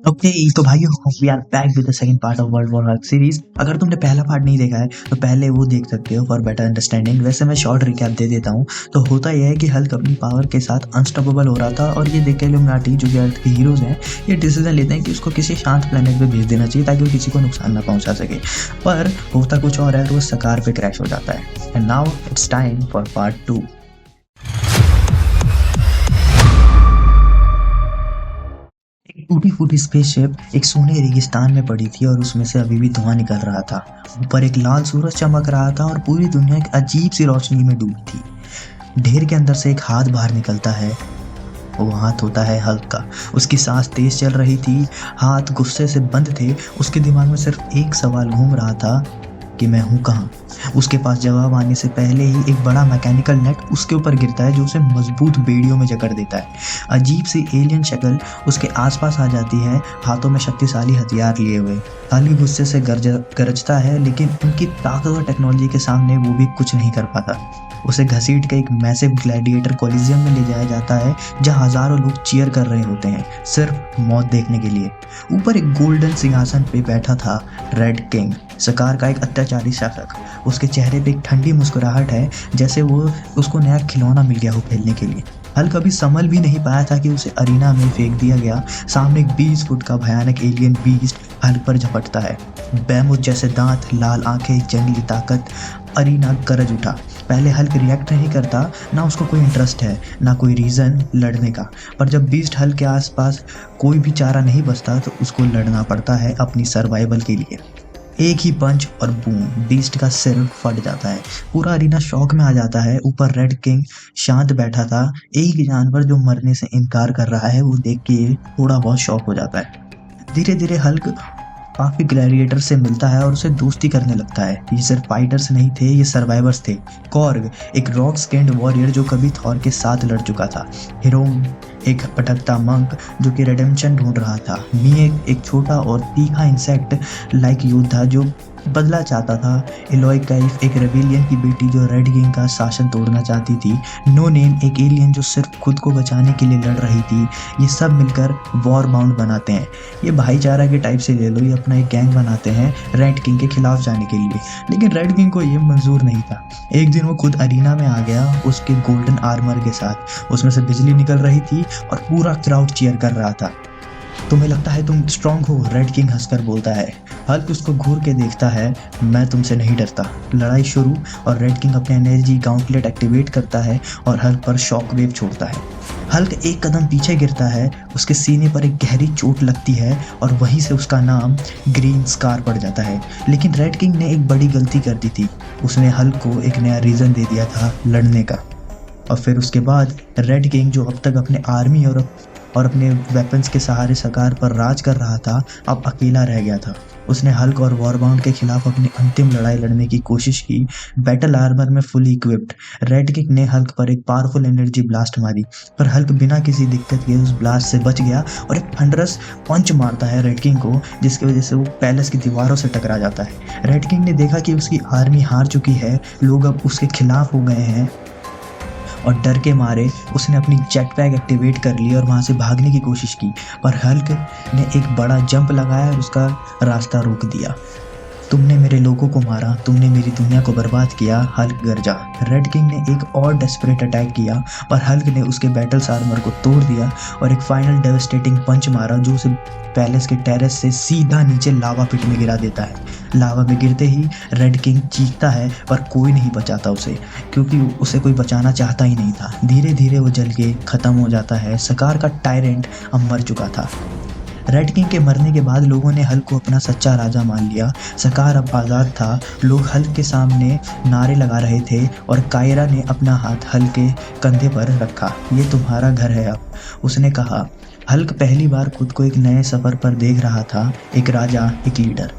Okay तो भाइयों we are back with the second part of World War Hulk series. अगर तुमने पहला पार्ट नहीं देखा है तो पहले वो देख सकते हो फॉर बेटर अंडरस्टैंडिंग। वैसे मैं शॉर्ट रिकैप दे देता हूँ। तो होता यह है कि हल्क अपनी पावर के साथ अनस्टॉपेबल हो रहा था और ये देख के इल्यूमिनाटी जो कि अर्थ के हीरोज हैं ये डिसीजन लेते हैं कि उसको किसी शांत प्लेनेट पे भेज देना चाहिए ताकि वो किसी को नुकसान ना पहुंचा सके। पर होता कुछ और है, तो वो सकार पे क्रैश हो जाता है। And now it's time for part 2। एक टूटी फूटी स्पेसशिप एक सूने रेगिस्तान में पड़ी थी और उसमें से अभी भी धुआं निकल रहा था। ऊपर एक लाल सूरज चमक रहा था और पूरी दुनिया एक अजीब सी रोशनी में डूबी थी। ढेर के अंदर से एक हाथ बाहर निकलता है। वो हाथ होता है हल्क का। उसकी सांस तेज चल रही थी, हाथ गुस्से से बंद थे। उसके दिमाग में सिर्फ एक सवाल घूम रहा था कि मैं हूँ कहाँ। उसके पास जवाब आने से पहले ही एक बड़ा मैकेनिकल नेट उसके ऊपर गिरता है जो उसे मजबूत बेड़ियों में जकड़ देता है। अजीब सी एलियन शक्ल उसके आसपास आ जाती है, हाथों में शक्तिशाली हथियार लिए हुए। हल्क गुस्से से गरजता है, लेकिन उनकी ताकतवर टेक्नोलॉजी के सामने वो भी कुछ नहीं कर पाता। उसे घसीट के एक मैसिव ग्लैडिएटर कोलिजियम में ले जाया जाता है जहां हजारों लोग चीयर कर रहे होते हैं सिर्फ मौत देखने के लिए। ऊपर एक गोल्डन सिंहासन पे बैठा था रेड किंग, सकार का एक अत्याचारी शासक। उसके चेहरे पे एक ठंडी मुस्कुराहट है, जैसे वो उसको नया खिलौना मिल गया हो खेलने के लिए। हल्क अभी संभल भी नहीं पाया था कि उसे अरीना में फेंक दिया गया। सामने एक 20 फुट का भयानक एलियन बीस्ट हल्क पर झपटता है। बैमुत जैसे दांत, लाल आंखें, जंगली ताकत। अरीना गरज उठा। पहले हल्क रिएक्ट नहीं करता, ना उसको कोई इंटरेस्ट है, ना कोई रीज़न लड़ने का। पर जब बीस्ट हल्क के आसपास कोई भी चारा नहीं बचता तो उसको लड़ना पड़ता है अपनी सर्वाइवल के लिए। एक ही पंच और बूम, बीस्ट का सिर फट जाता है। पूरा अरीना शॉक में आ जाता है। ऊपर रेड किंग शांत बैठा था। एक जानवर जो मरने से इनकार कर रहा है वो देख के थोड़ा बहुत शॉक हो जाता है। धीरे धीरे हल्क काफी ग्लैडिएटर से मिलता है और उसे दोस्ती करने लगता है। ये सिर्फ फाइटर्स नहीं थे, ये सर्वाइवर्स थे। कॉर्ग एक रॉक स्किन्ड वॉरियर जो कभी थॉर के साथ लड़ चुका था। हिरोम एक भटकता मंक जो कि रिडेम्पशन ढूंढ रहा था। मिएक एक छोटा और तीखा इंसेक्ट लाइक योद्धा जो बदला चाहता था। एलोय काइफ एक रेबेलियन की बेटी जो रेड किंग का शासन तोड़ना चाहती थी। नो नेम एक एलियन जो सिर्फ खुद को बचाने के लिए लड़ रही थी। ये सब मिलकर वॉर बाउंड बनाते हैं। ये भाईचारा के टाइप से ले लो, ये अपना एक गैंग बनाते हैं रेड किंग के खिलाफ जाने के लिए। लेकिन रेड किंग को ये मंजूर नहीं था। एक दिन वो खुद अरीना में आ गया उसके गोल्डन आर्मर के साथ। उसमें से बिजली निकल रही थी और पूरा क्राउड चीयर कर रहा था। तुम्हें लगता है तुम स्ट्रांग हो, रेड किंग हंसकर बोलता है। हल्क उसको घूर के देखता है। मैं तुमसे नहीं डरता। लड़ाई शुरू और रेड किंग अपने एनर्जी गाउंटलेट एक्टिवेट करता है और हल्क पर शॉक वेव छोड़ता है। हल्क एक कदम पीछे गिरता है, उसके सीने पर एक गहरी चोट लगती है और वहीं से उसका नाम ग्रीन स्कार पड़ जाता है। लेकिन रेड किंग ने एक बड़ी गलती कर दी थी। उसने हल्क को एक नया रीज़न दे दिया था लड़ने का। और फिर उसके बाद रेड किंग जो अब तक अपने आर्मी और अपने वेपन्स के सहारे सकार पर राज कर रहा था, अब अकेला रह गया था। उसने हल्क और वॉरबाउंड के खिलाफ अपनी अंतिम लड़ाई लड़ने की कोशिश की। बैटल आर्मर में फुली इक्विप्ड रेड किंग ने हल्क पर एक पावरफुल एनर्जी ब्लास्ट मारी, पर हल्क बिना किसी दिक्कत के उस ब्लास्ट से बच गया और एक थंडरस पंच मारता है रेड किंग को, जिसकी वजह से वो पैलेस की दीवारों से टकरा जाता है। रेड किंग ने देखा कि उसकी आर्मी हार चुकी है, लोग अब उसके खिलाफ हो गए हैं और डर के मारे उसने अपनी जेट पैक एक्टिवेट कर ली और वहाँ से भागने की कोशिश की। पर हल्क ने एक बड़ा जंप लगाया और उसका रास्ता रोक दिया। तुमने मेरे लोगों को मारा, तुमने मेरी दुनिया को बर्बाद किया, हल्क गरजा। रेड किंग ने एक और डेस्परेट अटैक किया, पर हल्क ने उसके बैटल्स आर्मर को तोड़ दिया और एक फाइनल डेवस्टेटिंग पंच मारा जो उसे पैलेस के टेरेस से सीधा नीचे लावा पिट में गिरा देता है। लावा में गिरते ही रेड किंग चीखता है, पर कोई नहीं बचाता उसे, क्योंकि उसे कोई बचाना चाहता ही नहीं था। धीरे धीरे वो जल के खत्म हो जाता है। सकार का टायरेंट अब मर चुका था। रेड किंग के मरने के बाद लोगों ने हल्क को अपना सच्चा राजा मान लिया। सकार अब आज़ाद था। लोग हल्क के सामने नारे लगा रहे थे और कायरा ने अपना हाथ हल्क के कंधे पर रखा। ये तुम्हारा घर है अब, उसने कहा। हल्क पहली बार खुद को एक नए सफ़र पर देख रहा था, एक राजा, एक लीडर।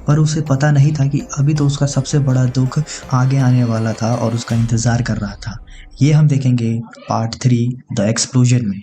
पर उसे पता नहीं था कि अभी तो उसका सबसे बड़ा दुख आगे आने वाला था और उसका इंतज़ार कर रहा था। ये हम देखेंगे पार्ट 3 द एक्सप्लोजन में।